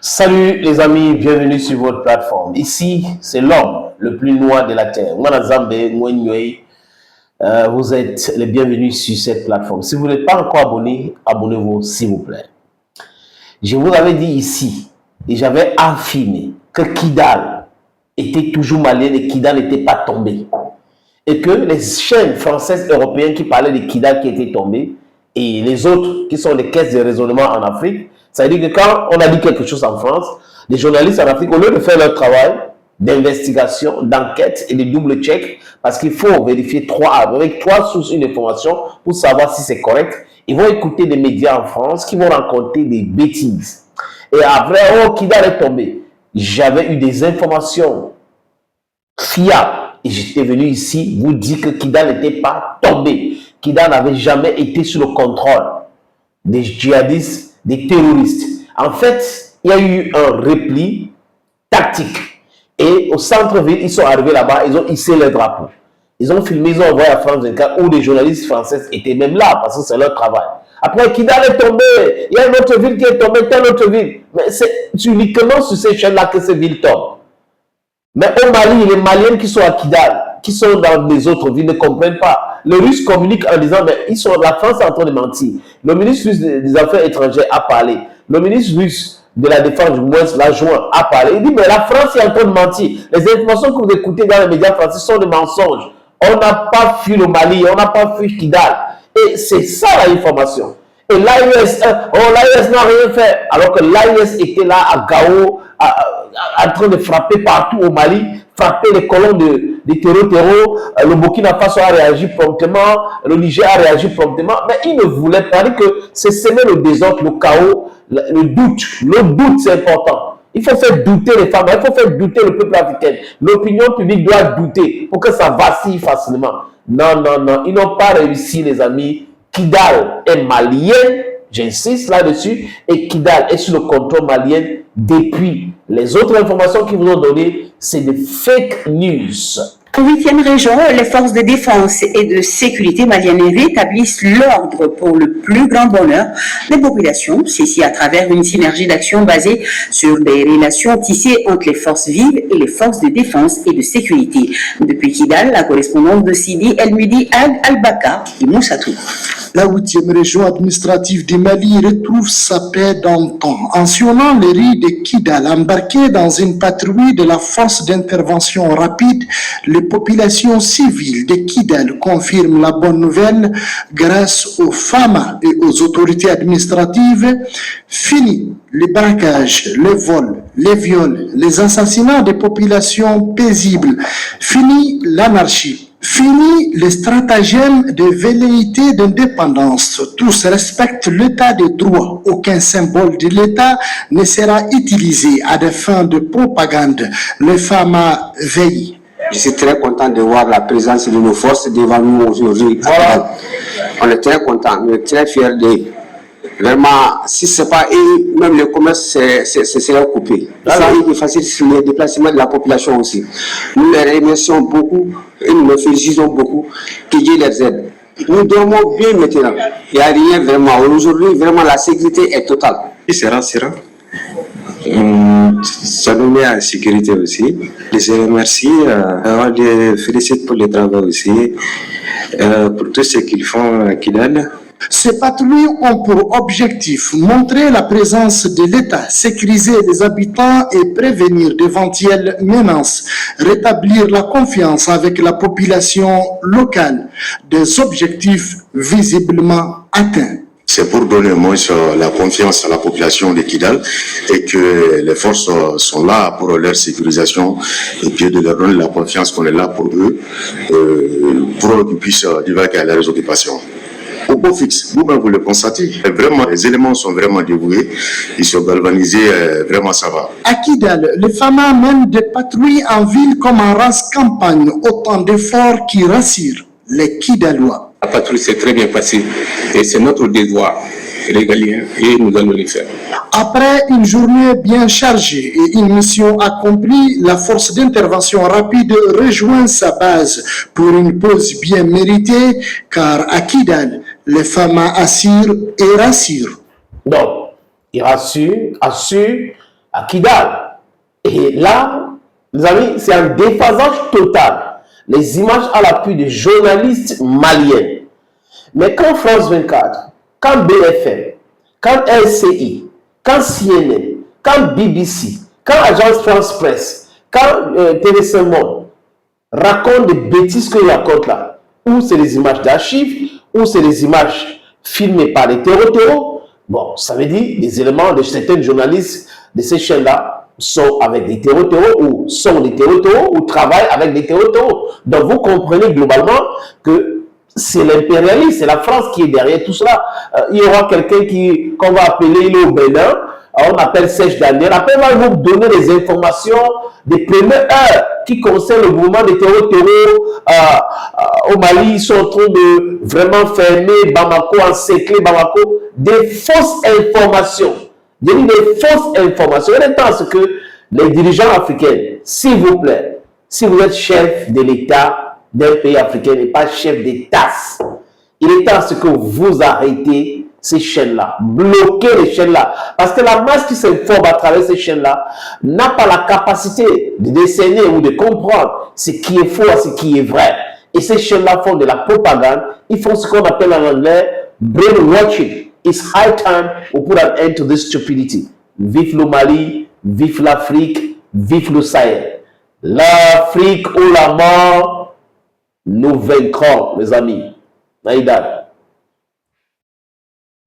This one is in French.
Salut les amis, bienvenue sur votre plateforme. Ici, c'est l'homme le plus noir de la terre. Vous êtes les bienvenus sur cette plateforme. Si vous n'êtes pas encore abonné, abonnez-vous s'il vous plaît. Je vous avais dit ici, et j'avais affirmé que Kidal était toujours malien et Kidal n'était pas tombé. Et que les chaînes françaises européennes qui parlaient de Kidal qui était tombé, et les autres qui sont les caisses de raisonnement en Afrique, ça veut dire que quand on a dit quelque chose en France, les journalistes en Afrique, au lieu de faire leur travail d'investigation, d'enquête et de double-check, parce qu'il faut vérifier avec trois sources une information pour savoir si c'est correct, ils vont écouter des médias en France qui vont raconter des bêtises. Et après, oh, Kidal est tombé. J'avais eu des informations fiables et j'étais venu ici vous dire que Kidal n'était pas tombé. Kidal n'avait jamais été sous le contrôle des djihadistes, des terroristes. En fait, il y a eu un repli tactique. Et au centre-ville, ils sont arrivés là-bas, ils ont hissé le drapeau. Ils ont filmé, ils ont envoyé à France 24 où les journalistes français étaient même là parce que c'est leur travail. Après, Kidal est tombé, il y a une autre ville qui est tombée, telle autre ville. Mais c'est uniquement sur ces chaînes-là que ces villes tombent. Mais au Mali, les Maliens qui sont à Kidal, qui sont dans les autres villes, ne comprennent pas. Les Russes communiquent en disant, mais la France est en train de mentir. Le ministre russe des Affaires étrangères a parlé. Le ministre russe de la Défense, du moins l'adjoint, a parlé. Il dit, mais la France est en train de mentir. Les informations que vous écoutez dans les médias français sont des mensonges. On n'a pas fui le Mali, on n'a pas fui Kidal. Et c'est ça l'information. Et l'AIS, l'AIS n'a rien fait. Alors que l'AIS était là à Gao, en train de frapper partout au Mali, frapper les colons de terreau. Le Burkina Faso a réagi promptement, le Niger a réagi promptement, mais ils ne voulaient pas dire que c'est semer le désordre, le chaos, le doute. Le doute, c'est important. Il faut faire douter les femmes, il faut faire douter le peuple africain. L'opinion publique doit douter pour que ça vacille facilement. Non, non, non, ils n'ont pas réussi, les amis. Kidal est malien, j'insiste là-dessus, et Kidal est sous le contrôle malien depuis. Les autres informations qu'ils vous ont données, c'est des fake news. En 8e région, les forces de défense et de sécurité maliennes rétablissent l'ordre pour le plus grand bonheur des populations, ceci à travers une synergie d'action basée sur des relations tissées entre les forces vives et les forces de défense et de sécurité. Depuis Kidal, la correspondance de Sidi El Midi Al-Bakar et Moussatou. La 8e région administrative du Mali retrouve sa paix d'antan. En sillonnant les rues de Kidal, embarquées dans une patrouille de la force d'intervention rapide, les populations civiles de Kidal confirment la bonne nouvelle grâce aux FAMA et aux autorités administratives. Fini les braquages, les vols, les viols, les assassinats des populations paisibles. Fini l'anarchie. Fini les stratagèmes de velléité d'indépendance. Tous respectent l'état de droit. Aucun symbole de l'État ne sera utilisé à des fins de propagande. Le FAMA veille. Je suis très content de voir la présence de nos forces devant nous aujourd'hui. Voilà. On est très content, on est très fiers de. Vraiment, si ce n'est pas eux, même le commerce serait coupé. Ça facilite le déplacement de la population aussi. Nous les remercions beaucoup et nous les félicitons beaucoup. Que Dieu les aide. Nous dormons bien maintenant. Il n'y a rien vraiment. Aujourd'hui, vraiment, la sécurité est totale. Et sera. Ça nous met en sécurité aussi. Je les remercie, on les félicite pour le travail aussi, pour tout ce qu'ils font à Kidal. Ces patrouilles ont pour objectif montrer la présence de l'État, sécuriser les habitants et prévenir d'éventuelles menaces, rétablir la confiance avec la population locale, des objectifs visiblement atteints. C'est pour donner moins la confiance à la population de Kidal et que les forces sont là pour leur sécurisation et puis de leur donner la confiance qu'on est là pour eux, pour qu'ils puissent divaguer à leurs occupations. Au beau fixe, vous-même vous le constatez, vraiment, les éléments sont vraiment dévoués, ils sont galvanisés, vraiment ça va. À Kidal, les FAMA mènent des patrouilles en ville comme en race campagne, autant d'efforts qui rassurent les Kidalois. La patrouille s'est très bien passée et c'est notre devoir régalien et nous allons le faire. Après une journée bien chargée et une mission accomplie, la force d'intervention rapide rejoint sa base pour une pause bien méritée, car à Kidal, les FAMA assurent et rassurent. Donc, il rassure, assure, à Kidal. Et là, mes amis, c'est un déphasage total. Les images à l'appui des journalistes maliens. Mais quand France 24, quand BFM, quand LCI, quand CNN, quand BBC, quand Agence France Presse, quand TV5 Monde racontent des bêtises qu'ils racontent là, ou c'est des images d'archives, ou c'est des images filmées par les terreaux, bon, ça veut dire des éléments de certains journalistes de ces chaînes-là sont avec des terreaux ou sont des terreaux ou travaillent avec des terreaux. Donc vous comprenez globalement que c'est l'impérialisme, c'est la France qui est derrière tout cela. Il y aura quelqu'un qu'on va appeler, il est au Bénin, on appelle Serge Daniel. Après, on va vous donner des informations des premières heures qui concernent le mouvement des terreaux au Mali. Ils sont en train de vraiment fermer Bamako, encercler Bamako. Des fausses informations. Des fausses informations. Il est temps à ce que les dirigeants africains, s'il vous plaît, si vous êtes chef de l'État d'un pays africain et pas chef d'État, il est temps à ce que vous arrêtez ces chaînes-là, bloquez les chaînes-là, parce que la masse qui s'informe à travers ces chaînes-là n'a pas la capacité de discerner ou de comprendre ce qui est faux et ce qui est vrai. Et ces chaînes-là font de la propagande, ils font ce qu'on appelle en anglais brainwashing. It's high time we put an end to this stupidity. Vive le Mali, vive l'Afrique, vive le Sahel. L'Afrique ou la mort, nous vaincrons, mes amis. Naïdad.